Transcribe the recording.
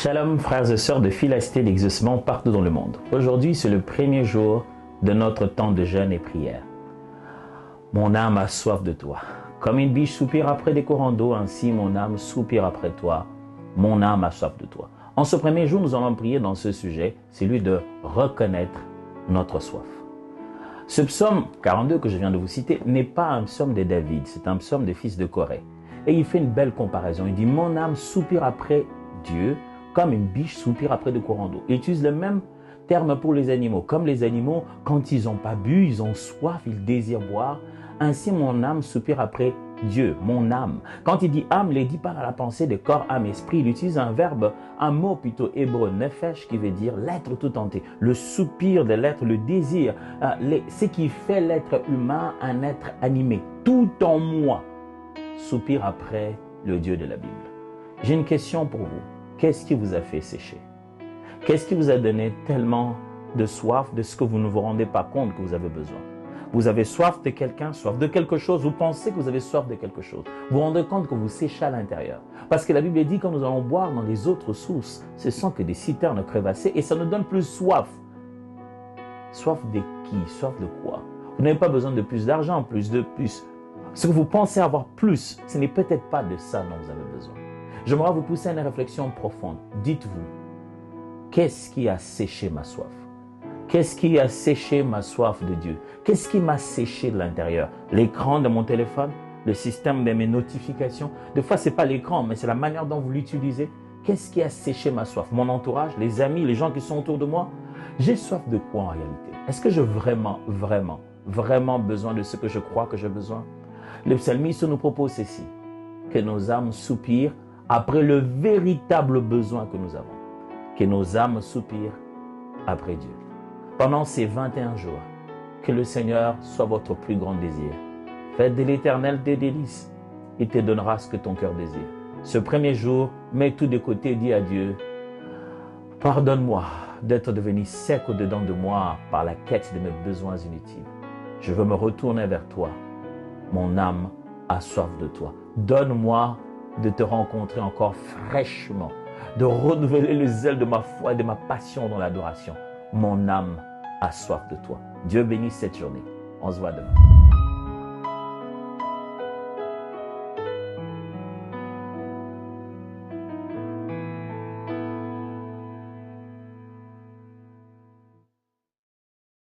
Shalom frères et sœurs de Philasté d'Exaucement partout dans le monde. Aujourd'hui, c'est le premier jour de notre temps de jeûne et prière. Mon âme a soif de toi. Comme une biche soupire après des courants d'eau, ainsi mon âme soupire après toi. Mon âme a soif de toi. En ce premier jour, nous allons prier dans ce sujet, celui de reconnaître notre soif. Ce psaume 42 que je viens de vous citer n'est pas un psaume de David, c'est un psaume des fils de Corée. Et il fait une belle comparaison. Il dit « Mon âme soupire après Dieu, comme une biche soupire après des courants d'eau. » Il utilise le même terme pour les animaux. Comme les animaux, quand ils n'ont pas bu, ils ont soif, ils désirent boire. Ainsi, mon âme soupire après Dieu, mon âme. Quand il dit âme, il ne dit pas à la pensée de corps, âme, esprit. Il utilise un verbe, un mot plutôt hébreu, nefesh, qui veut dire l'être tout entier. Le soupir de l'être, le désir, ce qui fait l'être humain un être animé. Tout en moi soupire après le Dieu de la Bible. J'ai une question pour vous. Qu'est-ce qui vous a fait sécher? Qu'est-ce qui vous a donné tellement de soif de ce que vous ne vous rendez pas compte que vous avez besoin? Vous avez soif de quelqu'un, soif de quelque chose, vous pensez que vous avez soif de quelque chose. Vous vous rendez compte que vous séchez à l'intérieur. Parce que la Bible dit que quand nous allons boire dans les autres sources, ce sont que des citernes crevassées et ça nous donne plus soif. Soif de qui? Soif de quoi? Vous n'avez pas besoin de plus d'argent, plus. Ce que vous pensez avoir plus, ce n'est peut-être pas de ça dont vous avez besoin. J'aimerais vous pousser à une réflexion profonde. Dites-vous, qu'est-ce qui a séché ma soif? Qu'est-ce qui a séché ma soif de Dieu? Qu'est-ce qui m'a séché de l'intérieur? L'écran de mon téléphone? Le système de mes notifications? Des fois, ce n'est pas l'écran, mais c'est la manière dont vous l'utilisez. Qu'est-ce qui a séché ma soif? Mon entourage, les amis, les gens qui sont autour de moi? J'ai soif de quoi en réalité? Est-ce que j'ai vraiment besoin de ce que je crois que j'ai besoin? Le psalmiste nous propose ceci, que nos âmes soupirent après le véritable besoin que nous avons. Que nos âmes soupirent après Dieu. Pendant ces 21 jours, que le Seigneur soit votre plus grand désir. Faites de l'Éternel des délices. Il te donnera ce que ton cœur désire. Ce premier jour, mets tout de côté et dis à Dieu, pardonne-moi d'être devenu sec au-dedans de moi par la quête de mes besoins inutiles. Je veux me retourner vers toi. Mon âme a soif de toi. Donne-moi de te rencontrer encore fraîchement, de renouveler le zèle de ma foi et de ma passion dans l'adoration. Mon âme a soif de toi. Dieu bénisse cette journée. On se voit demain.